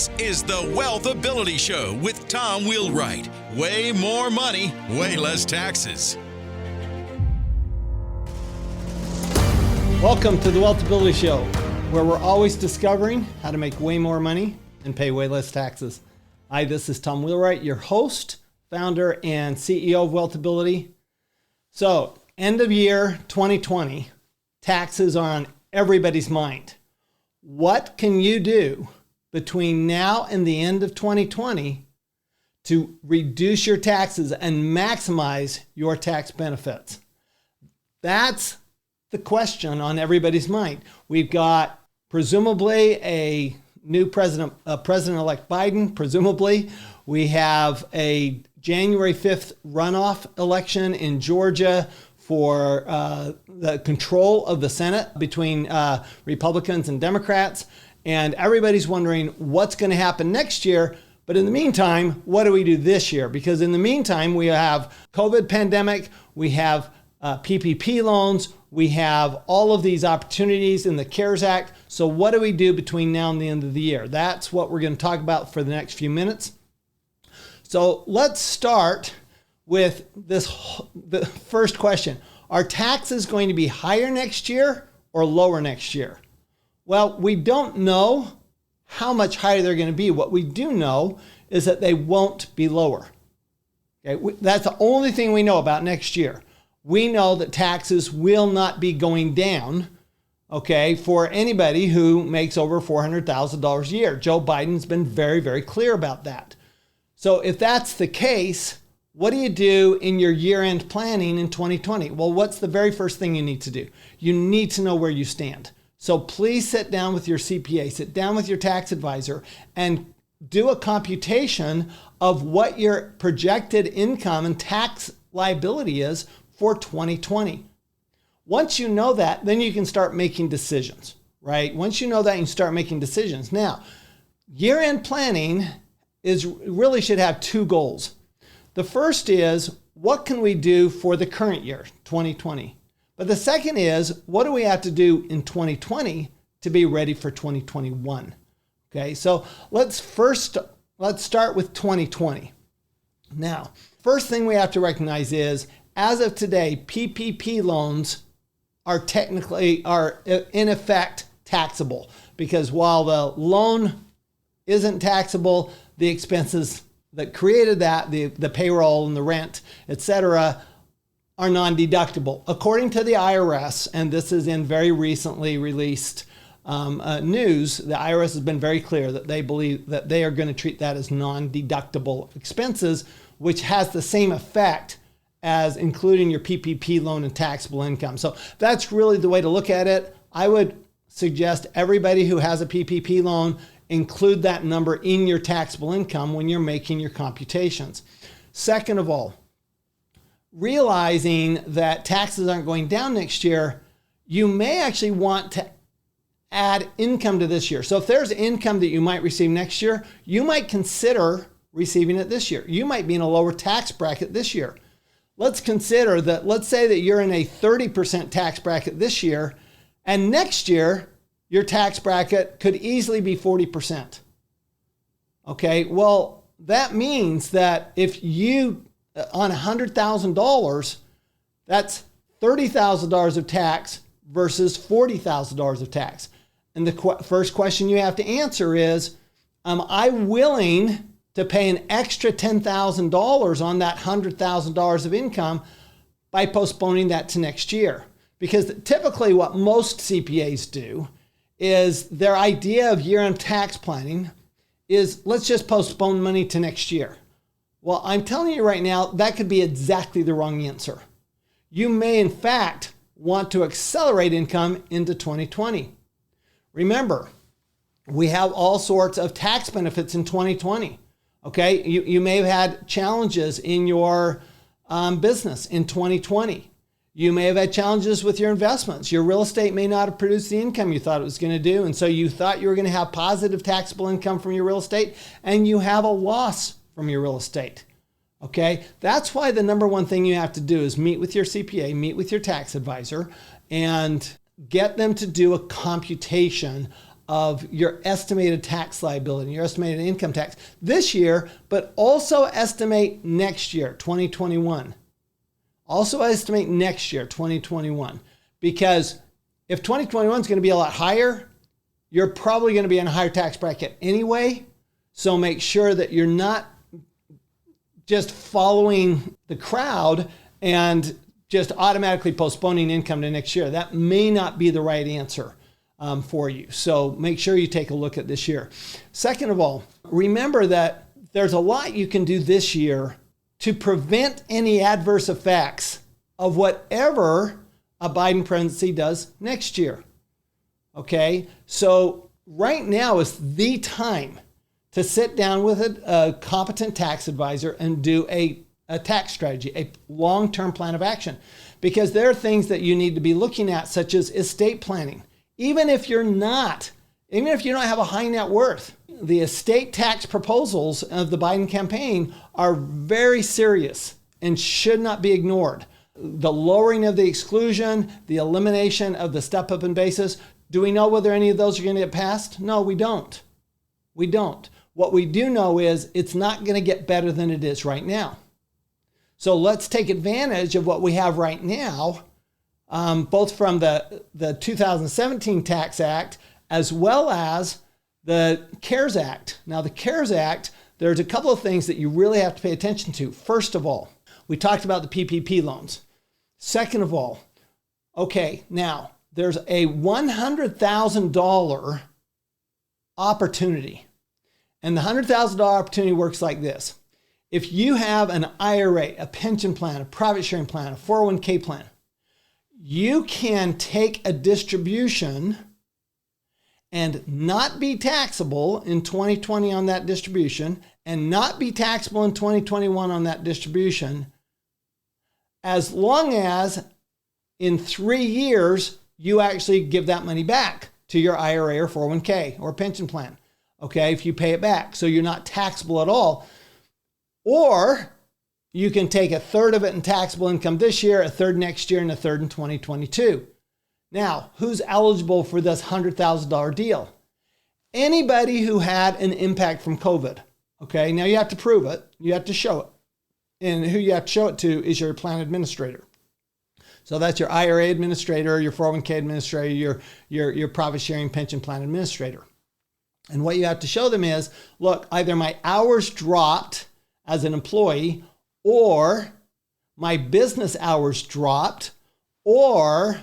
This is the Wealth Ability Show with Tom Wheelwright. Way more money, way less taxes. Welcome to the Wealth Ability Show, where we're always discovering how to make way more money and pay way less taxes. Hi, this is Tom Wheelwright, your host, founder, and CEO of Wealth Ability. So, end of year 2020, taxes are on everybody's mind. What can you do between now and the end of 2020 to reduce your taxes and maximize your tax benefits? That's the question on everybody's mind. We've got presumably a new President-elect Biden, presumably. We have a January 5th runoff election in Georgia for the control of the Senate between Republicans and Democrats. And everybody's wondering what's going to happen next year. But in the meantime, what do we do this year? Because in the meantime, we have COVID pandemic, we have PPP loans, we have all of these opportunities in the CARES Act. So what do we do between now and the end of the year? That's what we're going to talk about for the next few minutes. So let's start with the first question. Are taxes going to be higher next year or lower next year? Well, we don't know how much higher they're going to be. What we do know is that they won't be lower. Okay? That's the only thing we know about next year. We know that taxes will not be going down, okay, for anybody who makes over $400,000 a year. Joe Biden's been very, very clear about that. So if that's the case, what do you do in your year-end planning in 2020? Well, what's the very first thing you need to do? You need to know where you stand. So please sit down with your CPA, sit down with your tax advisor, and do a computation of what your projected income and tax liability is for 2020. Once you know that, then you can start making decisions, right? Once you know that, you can start making decisions. Now, year-end planning really should have two goals. The first is, what can we do for the current year, 2020? But the second is, what do we have to do in 2020 to be ready for 2021? Okay, so let's start with 2020. Now, first thing we have to recognize is, as of today, PPP loans are in effect taxable, because while the loan isn't taxable, the expenses that created that, the payroll and the rent, etc., are non-deductible. According to the IRS, and this is in very recently released news, the IRS has been very clear that they believe that they are going to treat that as non-deductible expenses, which has the same effect as including your PPP loan and taxable income. So that's really the way to look at it. I would suggest everybody who has a PPP loan include that number in your taxable income when you're making your computations. Second of all, realizing that taxes aren't going down next year, you may actually want to add income to this year. So if there's income that you might receive next year, you might consider receiving it this year. You might be in a lower tax bracket this year. Let's consider that, let's say that you're in a 30% tax bracket this year, and next year, your tax bracket could easily be 40%. Okay, well, that means that if you, on $100,000, that's $30,000 of tax versus $40,000 of tax. And the first question you have to answer is, am I willing to pay an extra $10,000 on that $100,000 of income by postponing that to next year? Because typically what most CPAs do is their idea of year-end tax planning is, let's just postpone money to next year. Well, I'm telling you right now, that could be exactly the wrong answer. You may, in fact, want to accelerate income into 2020. Remember, we have all sorts of tax benefits in 2020. Okay, you may have had challenges in your business in 2020. You may have had challenges with your investments. Your real estate may not have produced the income you thought it was going to do. And so you thought you were going to have positive taxable income from your real estate, and you have a loss from your real estate. Okay, that's why the number one thing you have to do is meet with your CPA, meet with your tax advisor, and get them to do a computation of your estimated tax liability, your estimated income tax this year, but also estimate next year, 2021. Also estimate next year, 2021, because if 2021 is going to be a lot higher, you're probably going to be in a higher tax bracket anyway. So make sure that you're not just following the crowd and just automatically postponing income to next year. That may not be the right answer for you. So make sure you take a look at this year. Second of all, remember that there's a lot you can do this year to prevent any adverse effects of whatever a Biden presidency does next year. Okay, so right now is the time to sit down with a competent tax advisor and do a tax strategy, a long-term plan of action, because there are things that you need to be looking at, such as estate planning. Even if you don't have a high net worth, the estate tax proposals of the Biden campaign are very serious and should not be ignored. The lowering of the exclusion, the elimination of the step-up in basis. Do we know whether any of those are going to get passed? No, we don't. We don't. What we do know is it's not going to get better than it is right now. So let's take advantage of what we have right now, both from the 2017 Tax Act as well as the CARES Act. Now, the CARES Act, there's a couple of things that you really have to pay attention to. First of all, we talked about the PPP loans. Second of all, okay, now there's a $100,000 opportunity. And the $100,000 opportunity works like this. If you have an IRA, a pension plan, a private sharing plan, a 401k plan, you can take a distribution and not be taxable in 2020 on that distribution and not be taxable in 2021 on that distribution, as long as in 3 years you actually give that money back to your IRA or 401k or pension plan. Okay, if you pay it back. So you're not taxable at all. Or you can take a third of it in taxable income this year, a third next year, and a third in 2022. Now, who's eligible for this $100,000 deal? Anybody who had an impact from COVID. Okay, now you have to prove it. You have to show it. And who you have to show it to is your plan administrator. So that's your IRA administrator, your 401k administrator, your profit sharing pension plan administrator. And what you have to show them is, look, either my hours dropped as an employee, or my business hours dropped, or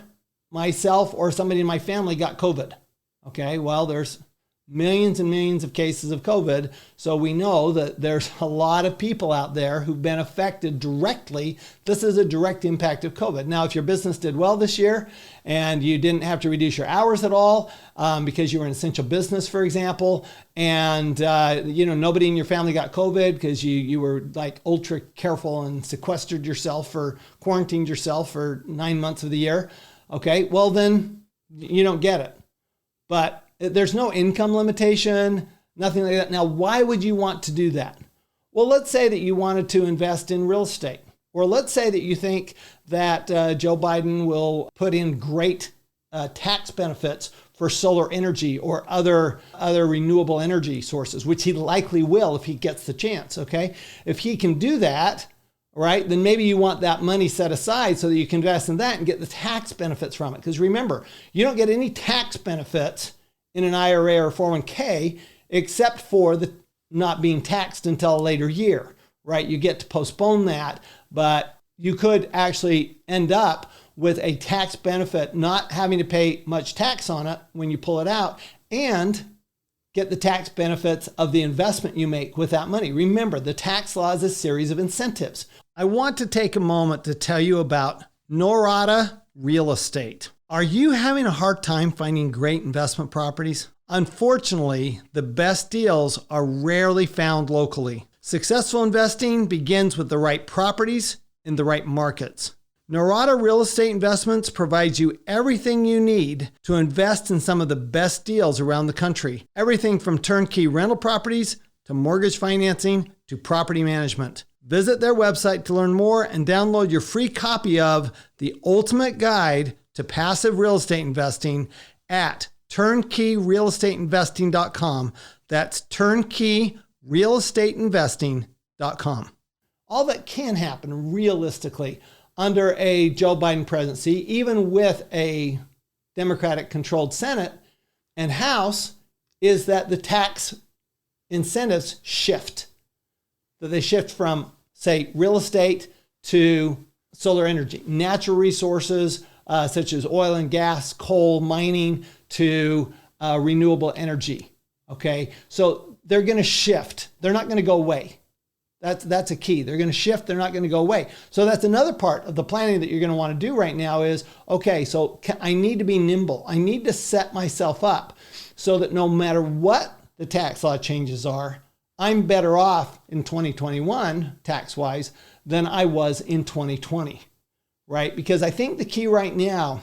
myself or somebody in my family got COVID. Okay, well, there's millions and millions of cases of COVID. So we know that there's a lot of people out there who've been affected directly. This is a direct impact of COVID. Now, if your business did well this year and you didn't have to reduce your hours at all because you were an essential business, for example, and nobody in your family got COVID because you were like ultra careful and sequestered yourself or quarantined yourself for 9 months of the year, okay, well then you don't get it. But there's no income limitation, nothing like that. Now, why would you want to do that? Well, let's say that you wanted to invest in real estate. Or let's say that you think that Joe Biden will put in great tax benefits for solar energy or other renewable energy sources, which he likely will if he gets the chance, okay? If he can do that, right, then maybe you want that money set aside so that you can invest in that and get the tax benefits from it. Because remember, you don't get any tax benefits in an IRA or 401k, except for the not being taxed until a later year, right? You get to postpone that, but you could actually end up with a tax benefit, not having to pay much tax on it when you pull it out, and get the tax benefits of the investment you make with that money. Remember, the tax law is a series of incentives. I want to take a moment to tell you about Norada Real Estate. Are you having a hard time finding great investment properties? Unfortunately, the best deals are rarely found locally. Successful investing begins with the right properties in the right markets. Norada Real Estate Investments provides you everything you need to invest in some of the best deals around the country. Everything from turnkey rental properties to mortgage financing to property management. Visit their website to learn more and download your free copy of The Ultimate Guide to Passive Real Estate Investing at turnkeyrealestateinvesting.com. That's turnkeyrealestateinvesting.com. All that can happen realistically under a Joe Biden presidency, even with a Democratic-controlled Senate and House, is that the tax incentives shift. That they shift from, say, real estate to solar energy, natural resources such as oil and gas, coal, mining, to renewable energy. Okay, so they're going to shift. They're not going to go away. That's a key. They're going to shift. They're not going to go away. So that's another part of the planning that you're going to want to do right now is, okay, so I need to be nimble. I need to set myself up so that no matter what the tax law changes are, I'm better off in 2021 tax-wise than I was in 2020, right? Because I think the key right now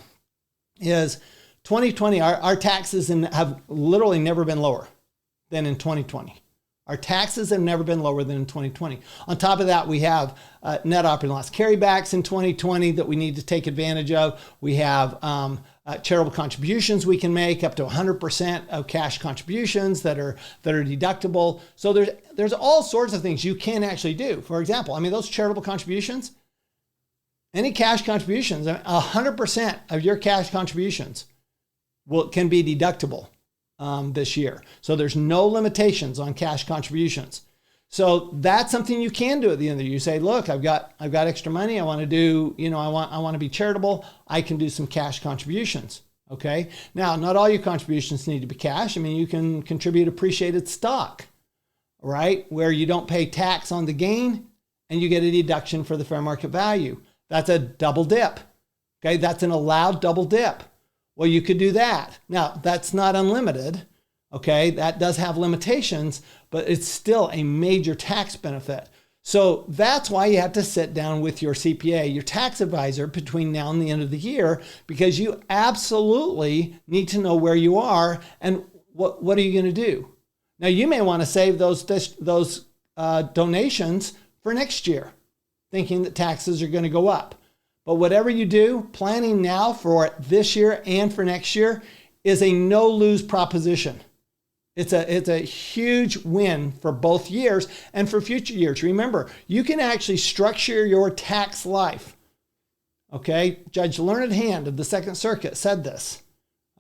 is 2020, our taxes have literally never been lower than in 2020. Our taxes have never been lower than in 2020. On top of that, we have net operating loss carrybacks in 2020 that we need to take advantage of. We have charitable contributions we can make up to 100% of cash contributions that are deductible. So there's all sorts of things you can actually do. For example, I mean, those charitable contributions, any cash contributions, 100% of your cash contributions can be deductible this year. So there's no limitations on cash contributions. So that's something you can do at the end of the year. You say, look, I've got extra money. I want to do, I want to be charitable. I can do some cash contributions. Okay. Now, not all your contributions need to be cash. I mean, you can contribute appreciated stock, right? Where you don't pay tax on the gain and you get a deduction for the fair market value. That's a double dip. Okay. That's an allowed double dip. Well, you could do that. Now, that's not unlimited. Okay, that does have limitations, but it's still a major tax benefit. So that's why you have to sit down with your CPA, your tax advisor, between now and the end of the year, because you absolutely need to know where you are and what are you going to do. Now, you may want to save those donations for next year, thinking that taxes are going to go up. But whatever you do, planning now for this year and for next year is a no-lose proposition. It's a huge win for both years and for future years. Remember, you can actually structure your tax life. Okay, Judge Learned Hand of the Second Circuit said this.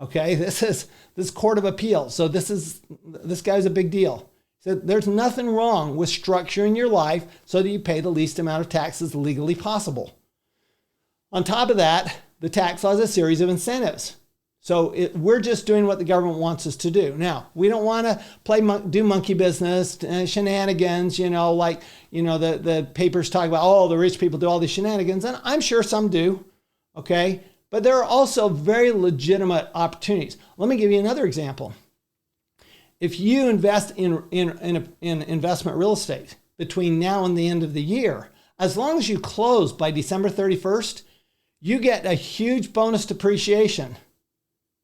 Okay, this Court of Appeals. So this guy's a big deal. He said there's nothing wrong with structuring your life so that you pay the least amount of taxes legally possible. On top of that, the tax law is a series of incentives. So we're just doing what the government wants us to do. Now, we don't want to do monkey business, shenanigans, the papers talk about, oh, the rich people do all these shenanigans. And I'm sure some do, okay? But there are also very legitimate opportunities. Let me give you another example. If you invest in investment real estate between now and the end of the year, as long as you close by December 31st, you get a huge bonus depreciation,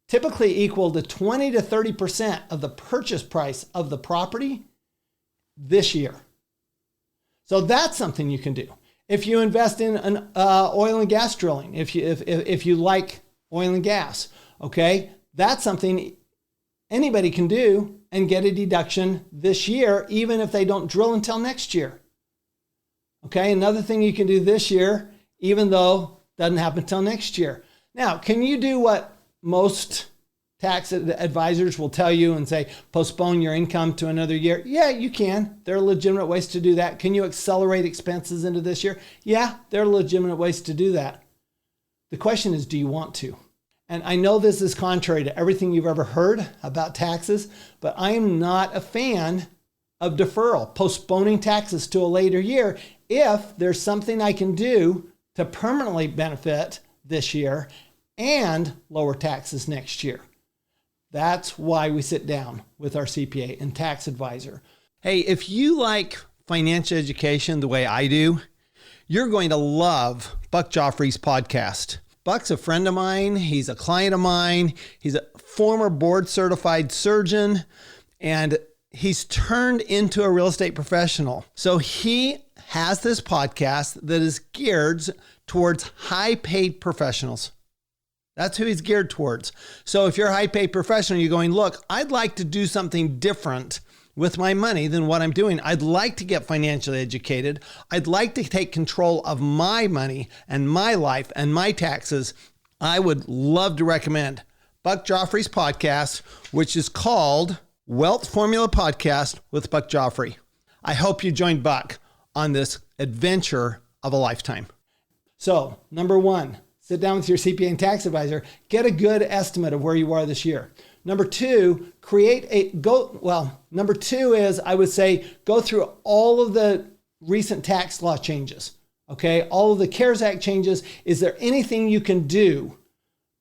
typically equal to 20 to 30% of the purchase price of the property this year. So that's something you can do. If you invest in an oil and gas drilling, if you like oil and gas, okay, that's something anybody can do and get a deduction this year, even if they don't drill until next year. Okay, another thing you can do this year, even though it doesn't happen until next year. Now, can you do what most tax advisors will tell you and say, postpone your income to another year? Yeah, you can. There are legitimate ways to do that. Can you accelerate expenses into this year? Yeah, there are legitimate ways to do that. The question is, do you want to? And I know this is contrary to everything you've ever heard about taxes, but I am not a fan of deferral, postponing taxes to a later year, if there's something I can do to permanently benefit this year and lower taxes next year. That's why we sit down with our CPA and tax advisor. Hey, if you like financial education the way I do, you're going to love Buck Joffrey's podcast. Buck's a friend of mine. He's a client of mine. He's a former board certified surgeon, and he's turned into a real estate professional. So he has this podcast that is geared towards high paid professionals. That's who he's geared towards. So if you're a high-paid professional, you're going, look, I'd like to do something different with my money than what I'm doing. I'd like to get financially educated. I'd like to take control of my money and my life and my taxes. I would love to recommend Buck Joffrey's podcast, which is called Wealth Formula Podcast with Buck Joffrey. I hope you join Buck on this adventure of a lifetime. So, number one, sit down with your CPA and tax advisor. Get a good estimate of where you are this year. Number two, number two is, I would say, go through all of the recent tax law changes. Okay, all of the CARES Act changes. Is there anything you can do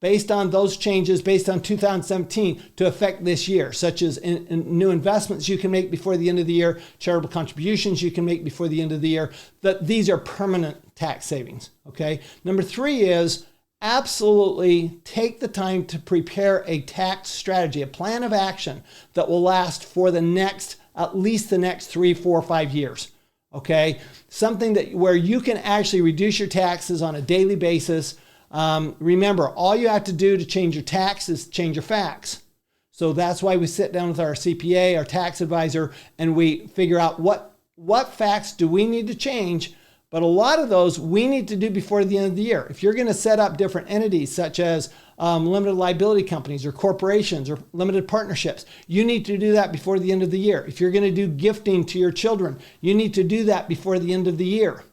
based on those changes, based on 2017, to affect this year, such as in new investments you can make before the end of the year, charitable contributions you can make before the end of the year, that these are permanent tax savings, okay? Number three is absolutely take the time to prepare a tax strategy, a plan of action that will last for at least the next 3, 4, 5 years, okay? Something where you can actually reduce your taxes on a daily basis. Remember, all you have to do to change your tax is change your facts. So that's why we sit down with our CPA, our tax advisor, and we figure out what facts do we need to change. But a lot of those we need to do before the end of the year. If you're going to set up different entities such as limited liability companies or corporations or limited partnerships, you need to do that before the end of the year. If you're going to do gifting to your children, you need to do that before the end of the year.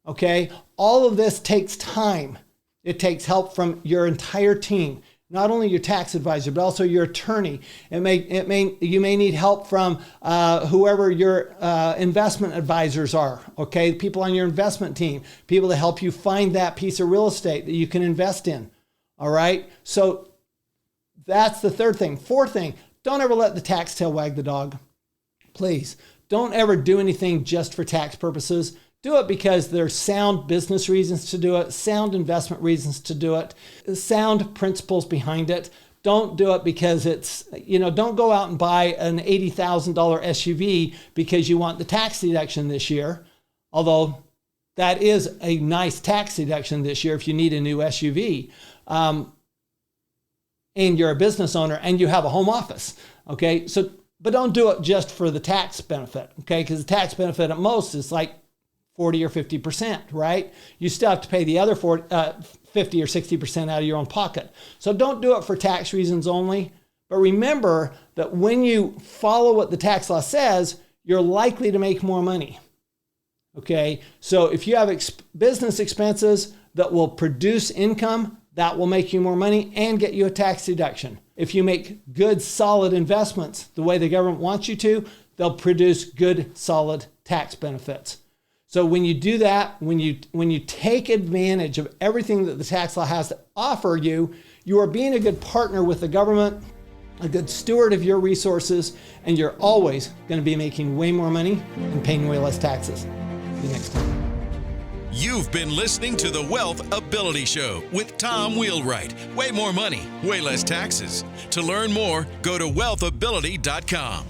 Okay? All of this takes time. It takes help from your entire team, not only your tax advisor, but also your attorney. You may need help from whoever your investment advisors are, okay? People on your investment team, people to help you find that piece of real estate that you can invest in, all right? So that's the third thing. Fourth thing, don't ever let the tax tail wag the dog. Please, don't ever do anything just for tax purposes. Do it because there's sound business reasons to do it, sound investment reasons to do it, sound principles behind it. Don't do it because don't go out and buy an $80,000 SUV because you want the tax deduction this year. Although that is a nice tax deduction this year if you need a new SUV. And you're a business owner and you have a home office. Okay. But don't do it just for the tax benefit. Okay. Because the tax benefit at most is like 40 or 50%, right? You still have to pay the other 50 or 60% out of your own pocket. So don't do it for tax reasons only. But remember that when you follow what the tax law says, you're likely to make more money. Okay? So if you have business expenses that will produce income, that will make you more money and get you a tax deduction. If you make good, solid investments the way the government wants you to, they'll produce good, solid tax benefits. So when you do that, when you take advantage of everything that the tax law has to offer you, you are being a good partner with the government, a good steward of your resources, and you're always going to be making way more money and paying way less taxes. See you next time. You've been listening to the Wealth Ability Show with Tom Wheelwright. Way more money, way less taxes. To learn more, go to wealthability.com.